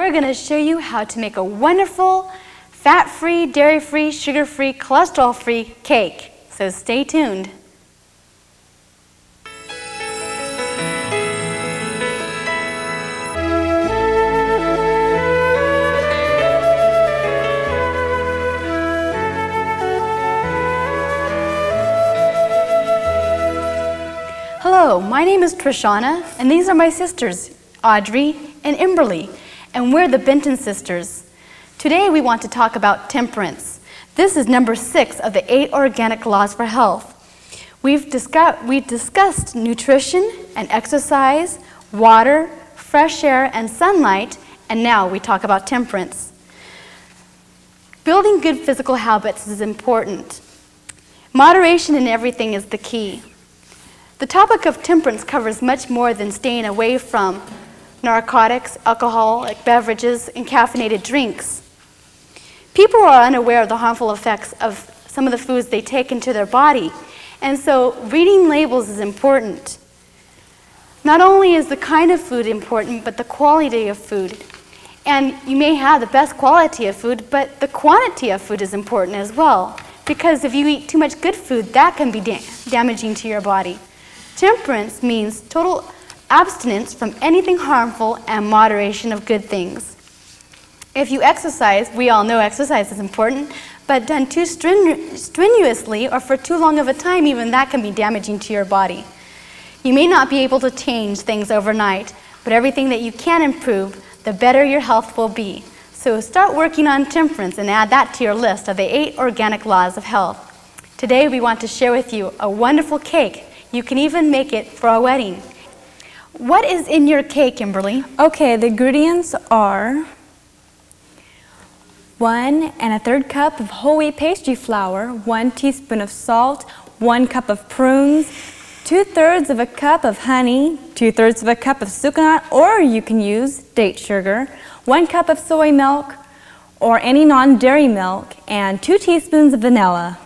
We're going to show you how to make a wonderful, fat-free, dairy-free, sugar-free, cholesterol-free cake. So stay tuned. Hello, my name is Trishonna, and these are my sisters, Audrey and Emberly, and we're the Benton Sisters. Today we want to talk about temperance. This is number 6 of the 8 organic laws for health. We've discussed nutrition and exercise, water, fresh air, and sunlight, and now we talk about temperance. Building good physical habits is important. Moderation in everything is the key. The topic of temperance covers much more than staying away from narcotics, alcoholic beverages, and caffeinated drinks. People are unaware of the harmful effects of some of the foods they take into their body, and so reading labels is important. Not only is the kind of food important, but the quality of food. And you may have the best quality of food, but the quantity of food is important as well, because if you eat too much good food, that can be damaging to your body. Temperance means total abstinence from anything harmful and moderation of good things. If you exercise, we all know exercise is important, but done too strenuously or for too long of a time, even that can be damaging to your body. You may not be able to change things overnight, but everything that you can improve, the better your health will be. So start working on temperance and add that to your list of the 8 organic laws of health. Today we want to share with you a wonderful cake. You can even make it for a wedding. What is in your cake, Emberly? Okay, the ingredients are 1 1/3 cup of whole wheat pastry flour, 1 teaspoon of salt, 1 cup of prunes, 2/3 of a cup of honey, 2/3 of a cup of sucanat, or you can use date sugar, 1 cup of soy milk or any non-dairy milk, and 2 teaspoons of vanilla.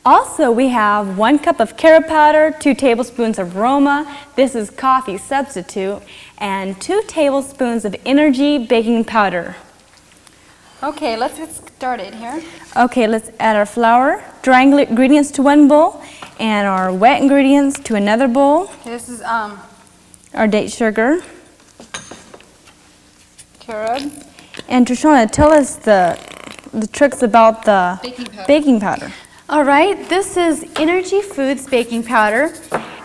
Also, we have 1 cup of carrot powder, 2 tablespoons of aroma, this is coffee substitute, and 2 tablespoons of energy baking powder. Okay, let's get started here. Okay, let's add our flour, dry ingredients to 1 bowl, and our wet ingredients to another bowl. This is our date sugar. carrot. And Trishonna, tell us the tricks about the baking powder. All right, this is Energy Foods baking powder.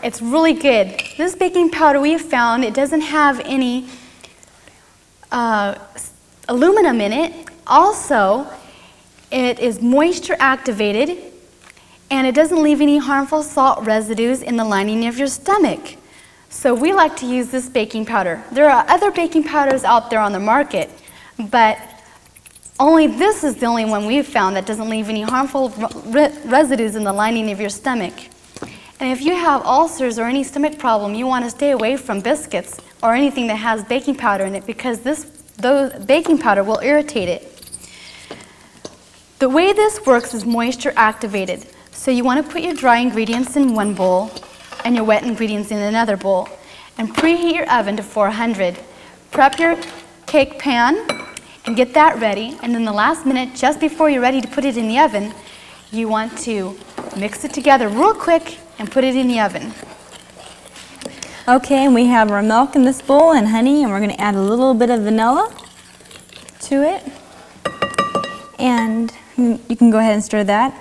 It's really good. This baking powder we have found, it doesn't have any aluminum in it. Also, it is moisture activated, and it doesn't leave any harmful salt residues in the lining of your stomach. So we like to use this baking powder. There are other baking powders out there on the market, but this is the only one we've found that doesn't leave any harmful residues in the lining of your stomach. And if you have ulcers or any stomach problem, you want to stay away from biscuits or anything that has baking powder in it, because those baking powder will irritate it. The way this works is moisture activated. So you want to put your dry ingredients in 1 bowl and your wet ingredients in another bowl, and preheat your oven to 400. Prep your cake pan and get that ready, and then the last minute, just before you're ready to put it in the oven, you want to mix it together real quick and put it in the oven. Okay, and we have our milk in this bowl and honey, and we're going to add a little bit of vanilla to it. And you can go ahead and stir that.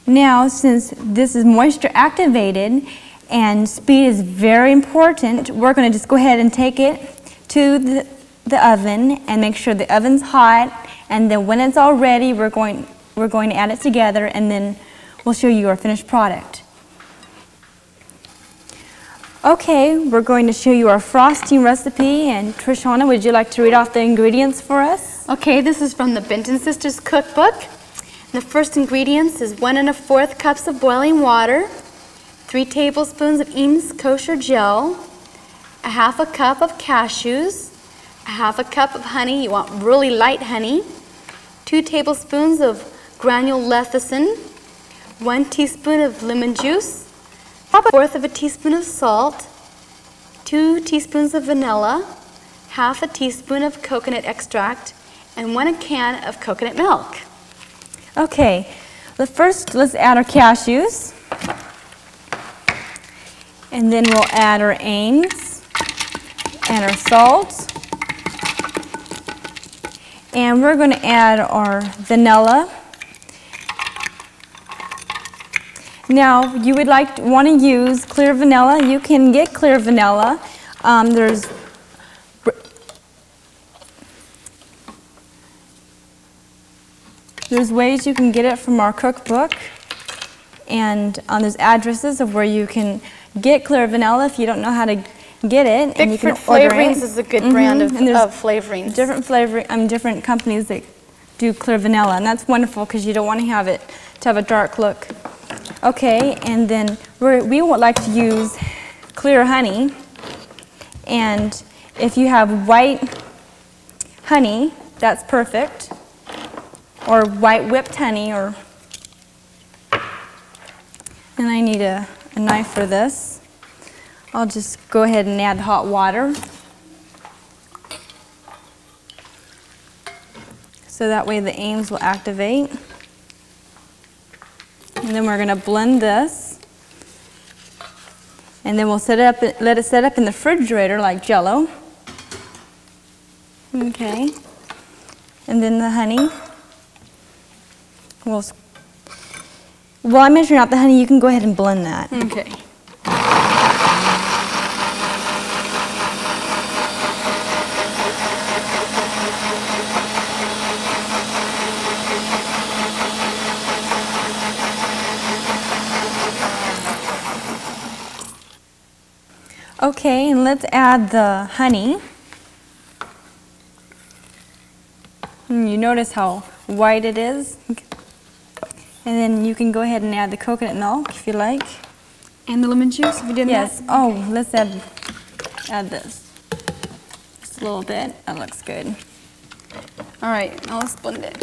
Now, since this is moisture activated and speed is very important, we're going to just go ahead and take it to the oven and make sure the oven's hot, and then when it's all ready, we're going to add it together, and then we'll show you our finished product. Okay, we're going to show you our frosting recipe, and Trishonna, would you like to read off the ingredients for us? Okay, this is from the Benton Sisters cookbook. The first ingredients is 1 1/4 cups of boiling water, 3 tablespoons of Eames kosher gel, 1/2 cup of cashews, 1/2 cup of honey, you want really light honey, 2 tablespoons of granule lecithin, 1 teaspoon of lemon juice, 1/4 of a teaspoon of salt, 2 teaspoons of vanilla, 1/2 teaspoon of coconut extract, and 1 can of coconut milk. Okay, first let's add our cashews. And then we'll add our Ames and our salt. And we're going to add our vanilla. Now, you would want to use clear vanilla. You can get clear vanilla. There's ways you can get it from our cookbook, and there's addresses of where you can get clear vanilla if you don't know how to get it. And you can order Flavorings it. is a good brand of flavorings. Different companies that do clear vanilla, and that's wonderful because you don't want to have a dark look. Okay, and then we would like to use clear honey, and if you have white honey, that's perfect, or white whipped honey, and I need a knife for this. I'll just go ahead and add hot water. So that way the Ames will activate. And then we're going to blend this. And then we'll let it set up in the refrigerator like Jell-O. Okay. And then the honey. While I'm measuring out the honey, you can go ahead and blend that. Okay. Okay, and let's add the honey. And you notice how white it is? And then you can go ahead and add the coconut milk if you like. And the lemon juice, if you did that? Yes. Oh, let's add this. Just a little bit. That looks good. All right, now let's blend it.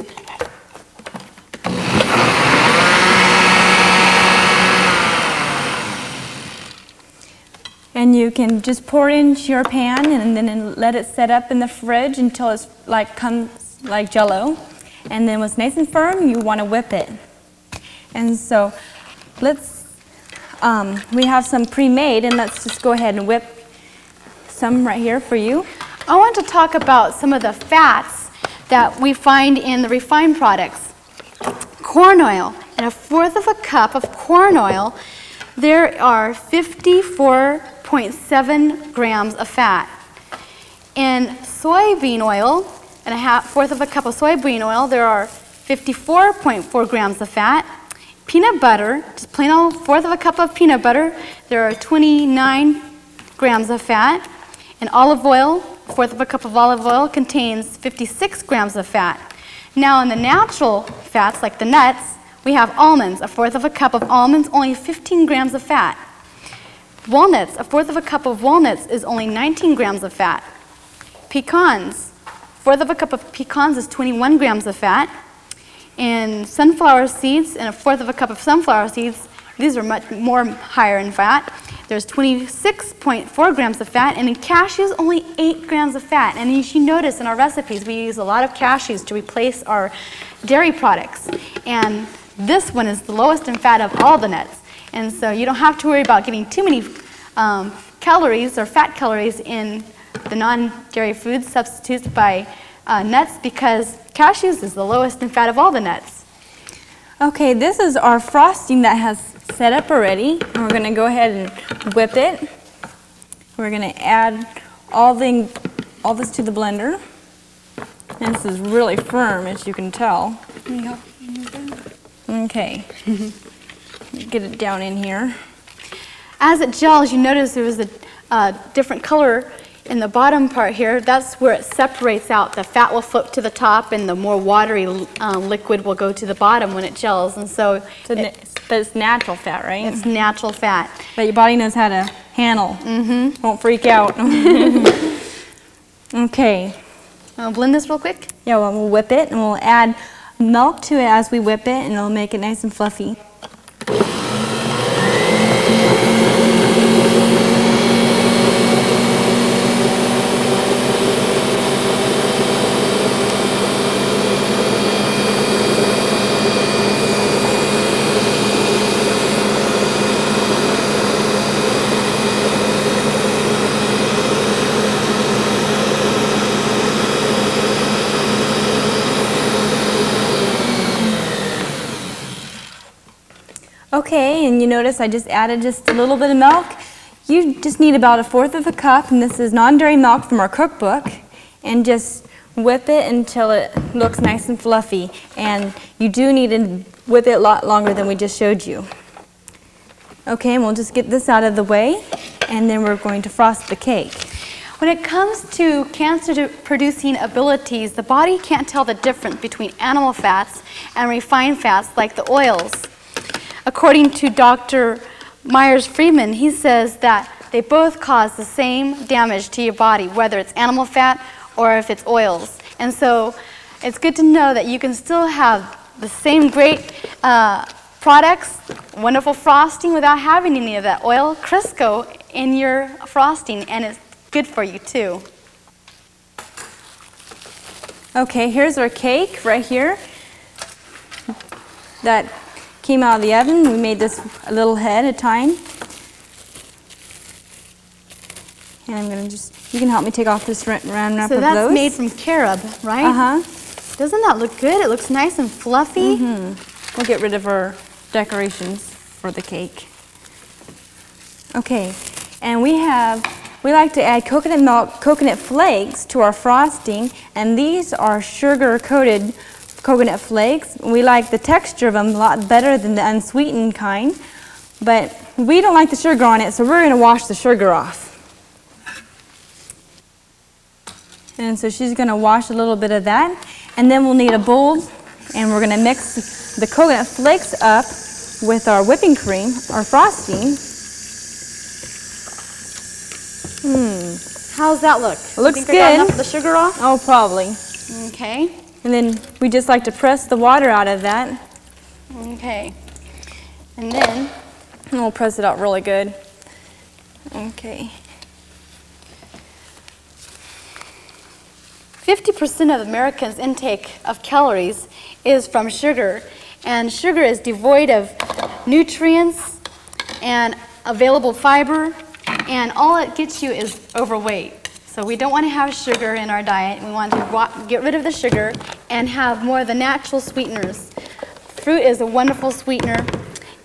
And you can just pour it into your pan and then let it set up in the fridge until it's comes like Jell-O. And then when it's nice and firm, you want to whip it. And so we have some pre-made, and let's just go ahead and whip some right here for you. I want to talk about some of the fats that we find in the refined products. Corn oil. In 1/4 cup of corn oil, there are 54.7 grams of fat. In soybean oil, in 1/4 cup of soybean oil, there are 54.4 grams of fat. Peanut butter, just plain old 1/4 cup of peanut butter, there are 29 grams of fat. And olive oil, 1/4 cup of olive oil contains 56 grams of fat. Now in the natural fats, like the nuts, we have almonds. 1/4 cup of almonds, only 15 grams of fat. Walnuts, 1/4 cup of walnuts is only 19 grams of fat. Pecans, 1/4 cup of pecans is 21 grams of fat. And sunflower seeds, and 1/4 cup of sunflower seeds, these are much more higher in fat. There's 26.4 grams of fat, and in cashews, only 8 grams of fat. And as you notice in our recipes, we use a lot of cashews to replace our dairy products. And this one is the lowest in fat of all the nuts. And so you don't have to worry about getting too many calories or fat calories in the non-dairy food substitutes by nuts, because cashews is the lowest in fat of all the nuts. Okay, this is our frosting that has set up already. And we're going to go ahead and whip it. We're going to add all this to the blender. And this is really firm, as you can tell. Okay. Get it down in here. As it gels, you notice there was a different color in the bottom part here. That's where it separates out. The fat will float to the top, and the more watery liquid will go to the bottom when it gels. And so, but it's natural fat, right? It's natural fat. But your body knows how to handle. Won't freak out. Okay. I'll blend this real quick. Yeah, well, we'll whip it, and we'll add milk to it as we whip it, and it'll make it nice and fluffy. Okay, and you notice I just added just a little bit of milk. You just need about 1/4 of a cup, and this is non-dairy milk from our cookbook, and just whip it until it looks nice and fluffy. And you do need to whip it a lot longer than we just showed you. Okay, and we'll just get this out of the way, and then we're going to frost the cake. When it comes to cancer-producing abilities, the body can't tell the difference between animal fats and refined fats like the oils. According to Dr. Myers-Friedman, he says that they both cause the same damage to your body, whether it's animal fat or if it's oils. And so it's good to know that you can still have the same great products, wonderful frosting, without having any of that oil Crisco in your frosting, and it's good for you too. Okay, here's our cake right here that came out of the oven. We made this a little ahead of time. And I'm going to just, you can help me take off this round wrap so of those. So that's made from carob, right? Uh-huh. Doesn't that look good? It looks nice and fluffy. Mm-hmm. We'll get rid of our decorations for the cake. Okay, and we like to add coconut milk, coconut flakes to our frosting, and these are sugar-coated coconut flakes. We like the texture of them a lot better than the unsweetened kind, but we don't like the sugar on it, so we're going to wash the sugar off. And so she's going to wash a little bit of that, and then we'll need a bowl, and we're going to mix the coconut flakes up with our whipping cream, our frosting. How's that look? It looks think good. I got enough of the sugar off? Oh, probably. Okay. And then we just like to press the water out of that. Okay. And then we'll press it out really good. Okay. 50% of Americans' intake of calories is from sugar, and sugar is devoid of nutrients and available fiber, and all it gets you is overweight. So we don't want to have sugar in our diet. We want to get rid of the sugar and have more of the natural sweeteners. Fruit is a wonderful sweetener,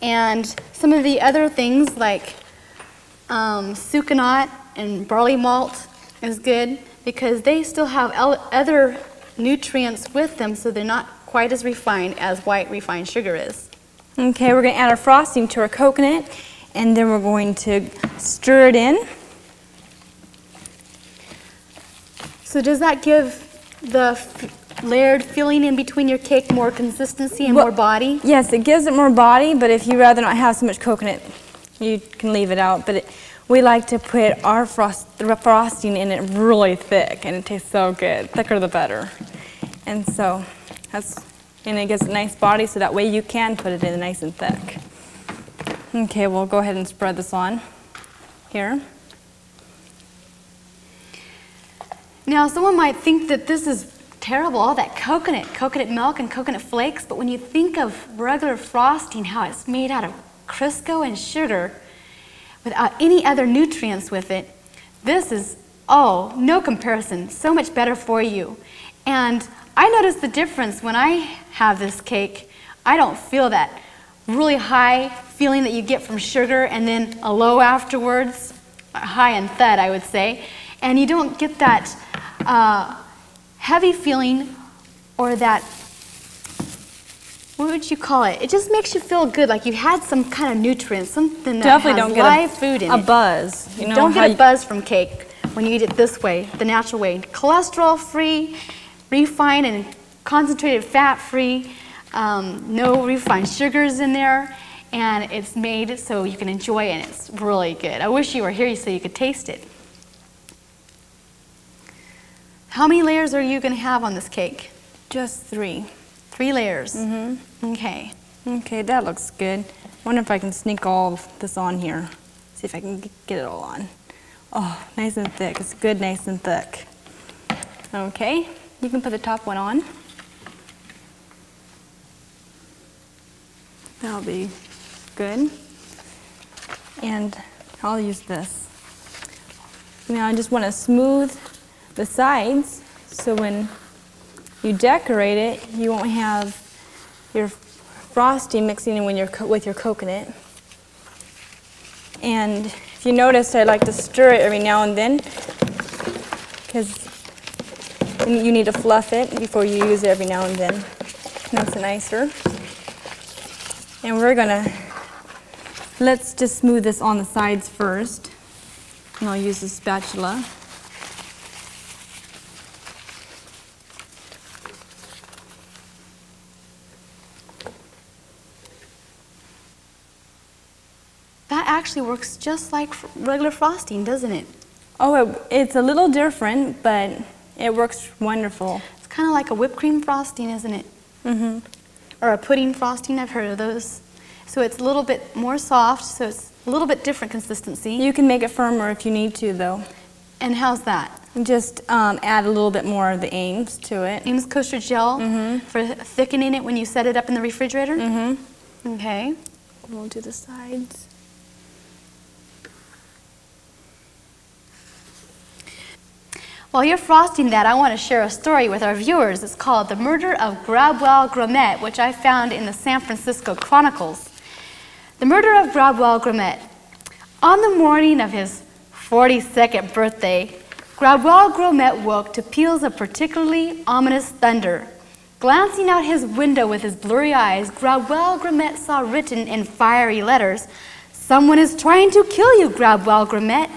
and some of the other things like sucanat and barley malt is good because they still have other nutrients with them, so they're not quite as refined as white refined sugar is. Okay, we're going to add our frosting to our coconut, and then we're going to stir it in. So does that give the layered filling in between your cake more consistency and more body? Yes, it gives it more body, but if you rather not have so much coconut, you can leave it out. But we like to put our frosting in it really thick, and it tastes so good. Thicker the better. And so and it gives a nice body, so that way you can put it in nice and thick. Okay, we'll go ahead and spread this on here. Now, someone might think that this is terrible, all that coconut milk and coconut flakes, but when you think of regular frosting, how it's made out of Crisco and sugar without any other nutrients with it, this is, oh, no comparison, so much better for you. And I notice the difference when I have this cake. I don't feel that really high feeling that you get from sugar and then a low afterwards, high in fat, I would say. And you don't get that heavy feeling or that, what would you call it? It just makes you feel good, like you had some kind of nutrients, something that definitely has don't get live food in it. A buzz. You know, don't get a buzz from cake when you eat it this way, the natural way. Cholesterol-free, refined and concentrated fat-free, no refined sugars in there, and it's made so you can enjoy it, and it's really good. I wish you were here so you could taste it. How many layers are you going to have on this cake? Just 3. 3 layers? Mm-hmm. Okay. Okay, that looks good. Wonder if I can sneak all of this on here. See if I can get it all on. Oh, nice and thick. It's good, nice and thick. Okay, you can put the top one on. That'll be good. And I'll use this. Now I just want to smooth the sides so when you decorate it, you won't have your frosting mixing in with your coconut. And if you notice, I like to stir it every now and then because you need to fluff it before you use it every now and then. Makes it nicer. And let's just smooth this on the sides first. And I'll use the spatula. That actually works just like regular frosting, doesn't it? Oh, it's a little different, but it works wonderful. It's kind of like a whipped cream frosting, isn't it? Mm-hmm. Or a pudding frosting, I've heard of those. So it's a little bit more soft, so it's a little bit different consistency. You can make it firmer if you need to, though. And how's that? Just add a little bit more of the Ames to it. Ames kosher gel for thickening it when you set it up in the refrigerator? Mm-hmm. Okay. We'll do the sides. While you're frosting that, I want to share a story with our viewers. It's called The Murder of Gromit Gromit, which I found in the San Francisco Chronicles. The Murder of Gromit. On the morning of his 42nd birthday, Gromit woke to peals of particularly ominous thunder. Glancing out his window with his blurry eyes, Gromit saw written in fiery letters, "Someone is trying to kill you, Gromit."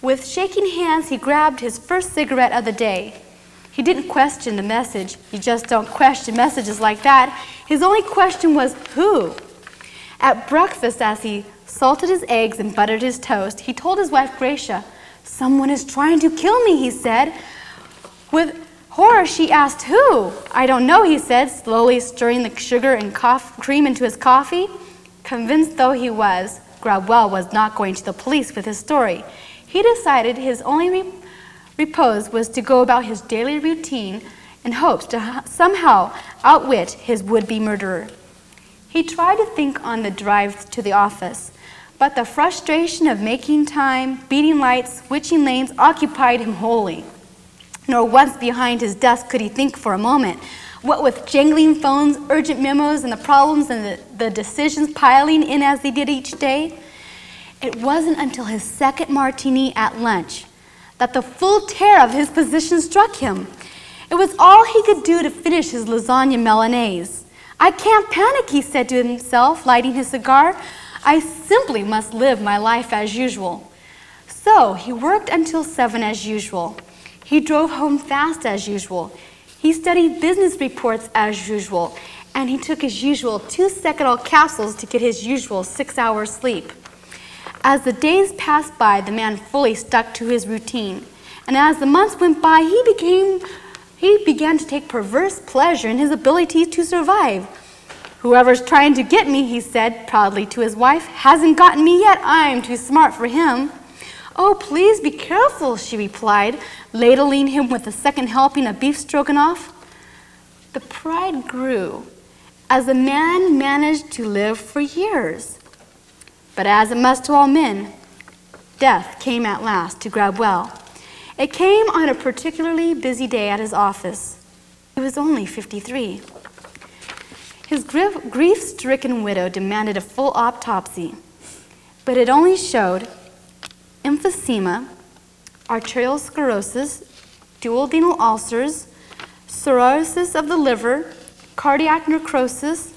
With shaking hands, he grabbed his first cigarette of the day. He didn't question the message. You just don't question messages like that. His only question was, who? At breakfast, as he salted his eggs and buttered his toast, he told his wife, Gracia, "Someone is trying to kill me," he said. With horror, she asked, who? "I don't know," he said, slowly stirring the sugar and cream into his coffee. Convinced though he was, Gromit was not going to the police with his story. He decided his only repose was to go about his daily routine in hopes to somehow outwit his would-be murderer. He tried to think on the drive to the office, but the frustration of making time, beating lights, switching lanes occupied him wholly. Nor once behind his desk could he think for a moment. What with jangling phones, urgent memos, and the problems and the decisions piling in as they did each day, it wasn't until his second martini at lunch that the full terror of his position struck him. It was all he could do to finish his lasagna Milanese. "I can't panic," he said to himself, lighting his cigar. "I simply must live my life as usual." So he worked until 7 as usual. He drove home fast as usual. He studied business reports as usual. And he took his usual 2-Seconal capsules to get his usual 6 hours sleep. As the days passed by, the man fully stuck to his routine. And as the months went by, he began to take perverse pleasure in his ability to survive. "Whoever's trying to get me," he said proudly to his wife, "hasn't gotten me yet. I'm too smart for him." "Oh, please be careful," she replied, ladling him with a second helping of beef stroganoff. The pride grew as the man managed to live for years. But as it must to all men, death came at last to Gromit. It came on a particularly busy day at his office. He was only 53. His grief-stricken widow demanded a full autopsy, but it only showed emphysema, arterial sclerosis, duodenal ulcers, cirrhosis of the liver, cardiac necrosis,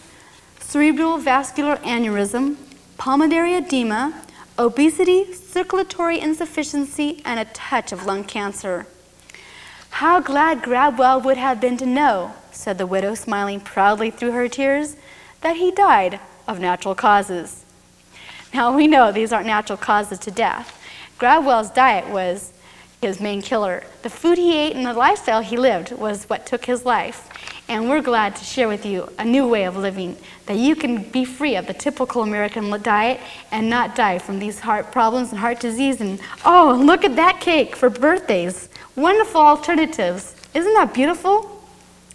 cerebral vascular aneurysm, pulmonary edema, obesity, circulatory insufficiency, and a touch of lung cancer. "How glad Gromit would have been to know," said the widow, smiling proudly through her tears, "that he died of natural causes." Now we know these aren't natural causes to death. Gromit's diet was his main killer. The food he ate and the lifestyle he lived was what took his life. And we're glad to share with you a new way of living, that you can be free of the typical American diet and not die from these heart problems and heart disease. And oh, look at that cake for birthdays. Wonderful alternatives. Isn't that beautiful?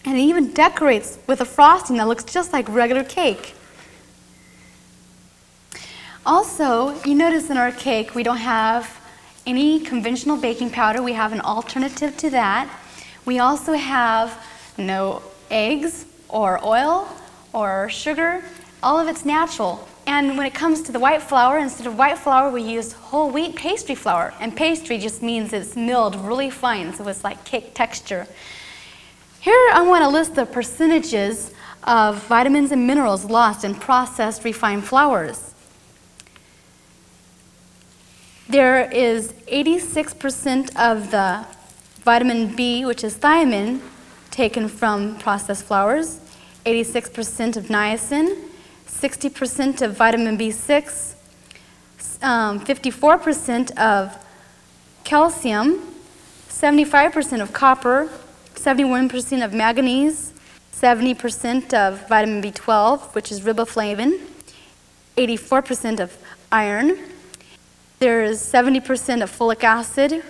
And it even decorates with a frosting that looks just like regular cake. Also, you notice in our cake we don't have any conventional baking powder. We have an alternative to that. We also have no eggs or oil or sugar, all of it's natural. And when it comes to the white flour, instead of white flour, we use whole wheat pastry flour. And pastry just means it's milled really fine, so it's like cake texture. Here I want to list the percentages of vitamins and minerals lost in processed refined flours. There is 86% of the vitamin B, which is thiamine, taken from processed flours, 86% of niacin, 60% of vitamin B6, 54% of calcium, 75% of copper, 71% of manganese, 70% of vitamin B12, which is riboflavin, 84% of iron. There is 70% of folic acid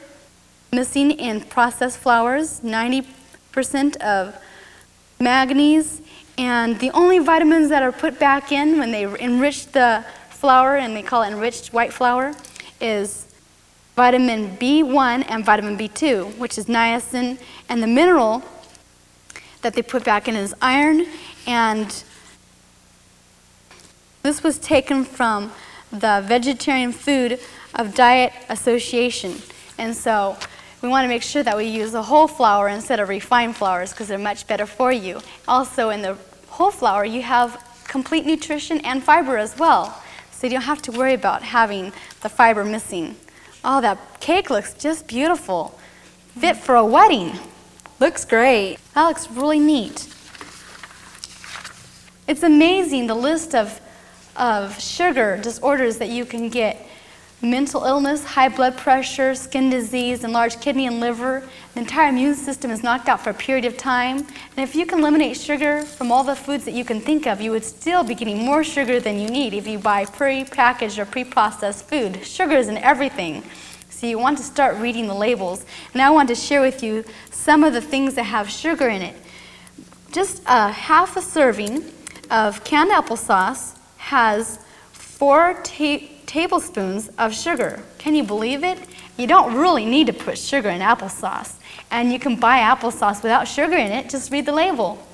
missing in processed flours, 90% of manganese, and the only vitamins that are put back in when they enrich the flour, and they call it enriched white flour, is vitamin B1 and vitamin B2, which is niacin, and the mineral that they put back in is iron, and this was taken from the Vegetarian Food of Diet Association. And so we want to make sure that we use the whole flour instead of refined flours because they're much better for you. Also in the whole flour you have complete nutrition and fiber as well, so you don't have to worry about having the fiber missing. Oh, that cake looks just beautiful. Fit for a wedding. Looks great. That looks really neat. It's amazing the list of sugar disorders that you can get. Mental illness, high blood pressure, skin disease, enlarged kidney and liver. The entire immune system is knocked out for a period of time. And if you can eliminate sugar from all the foods that you can think of, you would still be getting more sugar than you need if you buy pre-packaged or pre-processed food. Sugar is in everything. So you want to start reading the labels. And I want to share with you some of the things that have sugar in it. Just half a serving of canned applesauce has 4 tablespoons of sugar. Can you believe it? You don't really need to put sugar in applesauce. And you can buy applesauce without sugar in it. Just read the label.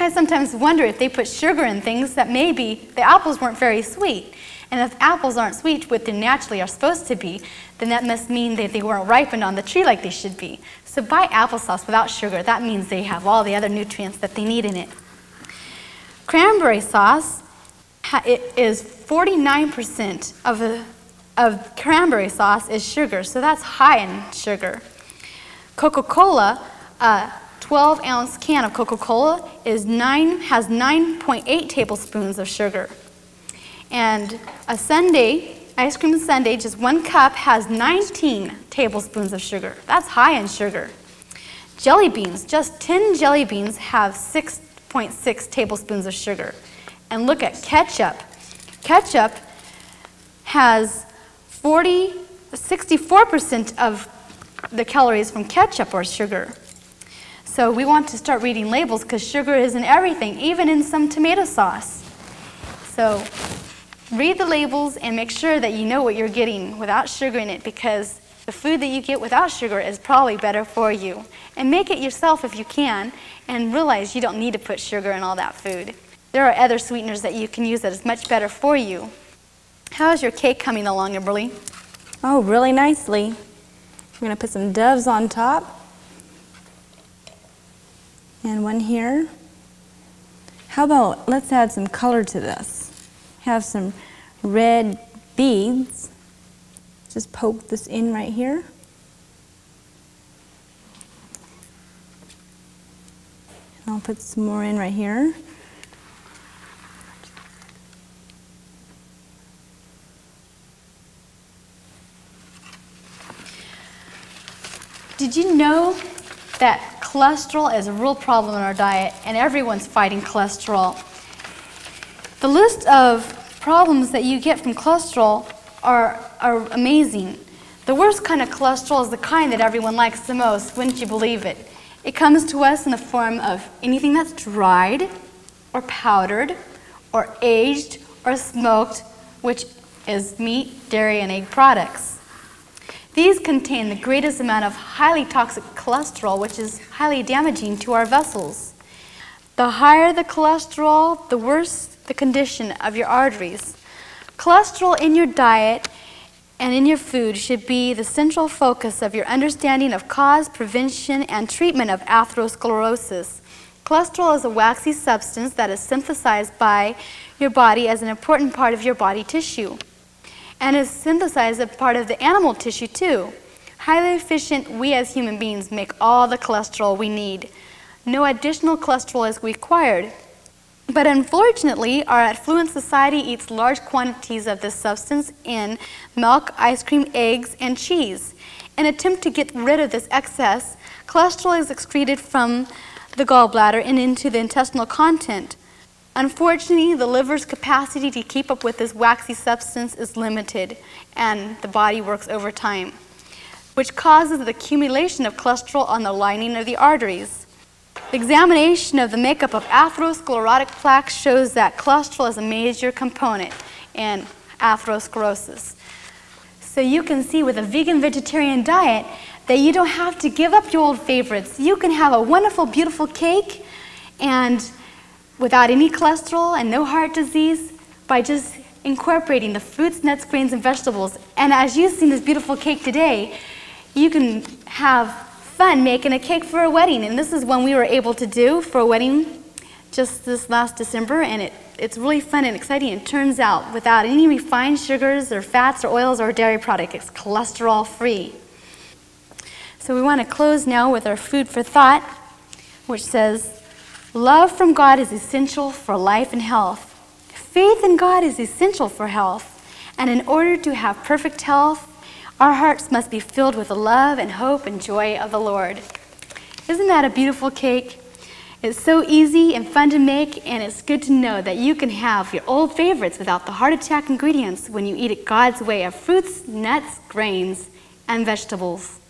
I sometimes wonder if they put sugar in things that maybe the apples weren't very sweet. And if apples aren't sweet, what they naturally are supposed to be, then that must mean that they weren't ripened on the tree like they should be. So buy applesauce without sugar. That means they have all the other nutrients that they need in it. Cranberry sauce, it is 49% of cranberry sauce is sugar, so that's high in sugar. Coca-Cola, a 12-ounce can of Coca-Cola has 9.8 tablespoons of sugar. And a sundae, ice cream sundae, just 1 cup has 19 tablespoons of sugar. That's high in sugar. Jelly beans, just 10 jelly beans have 6.6 tablespoons of sugar. And look at ketchup. Ketchup has 64% of the calories from ketchup are sugar. So we want to start reading labels because sugar is in everything, even in some tomato sauce. So read the labels and make sure that you know what you're getting without sugar in it, because the food that you get without sugar is probably better for you. And make it yourself if you can, and realize you don't need to put sugar in all that food. There are other sweeteners that you can use that is much better for you. How's your cake coming along, Emberly? Oh, really nicely. We're going to put some doves on top. And one here. How about let's add some color to this. Have some red beads. Just poke this in right here. And I'll put some more in right here. Did you know that cholesterol is a real problem in our diet, and everyone's fighting cholesterol? The list of problems that you get from cholesterol are amazing. The worst kind of cholesterol is the kind that everyone likes the most, wouldn't you believe it? It comes to us in the form of anything that's dried, or powdered, or aged, or smoked, which is meat, dairy, and egg products. These contain the greatest amount of highly toxic cholesterol, which is highly damaging to our vessels. The higher the cholesterol, the worse the condition of your arteries. Cholesterol in your diet and in your food should be the central focus of your understanding of cause, prevention, and treatment of atherosclerosis. Cholesterol is a waxy substance that is synthesized by your body as an important part of your body tissue, and is synthesized as part of the animal tissue too. Highly efficient, we as human beings make all the cholesterol we need. No additional cholesterol is required. But unfortunately, our affluent society eats large quantities of this substance in milk, ice cream, eggs, and cheese. In an attempt to get rid of this excess, cholesterol is excreted from the gallbladder and into the intestinal content. Unfortunately, the liver's capacity to keep up with this waxy substance is limited, and the body works overtime, which causes the accumulation of cholesterol on the lining of the arteries. The examination of the makeup of atherosclerotic plaques shows that cholesterol is a major component in atherosclerosis. So you can see with a vegan-vegetarian diet that you don't have to give up your old favorites. You can have a wonderful, beautiful cake and without any cholesterol and no heart disease by just incorporating the fruits, nuts, grains, and vegetables. And as you've seen this beautiful cake today, you can have fun making a cake for a wedding, and this is one we were able to do for a wedding just this last December, and it's really fun and exciting. It turns out without any refined sugars or fats or oils or dairy product. It's cholesterol free. So we want to close now with our food for thought, which says, love from God is essential for life and health. Faith in God is essential for health, and in order to have perfect health, our hearts must be filled with the love and hope and joy of the Lord. Isn't that a beautiful cake? It's so easy and fun to make, and it's good to know that you can have your old favorites without the heart attack ingredients when you eat it God's way of fruits, nuts, grains, and vegetables.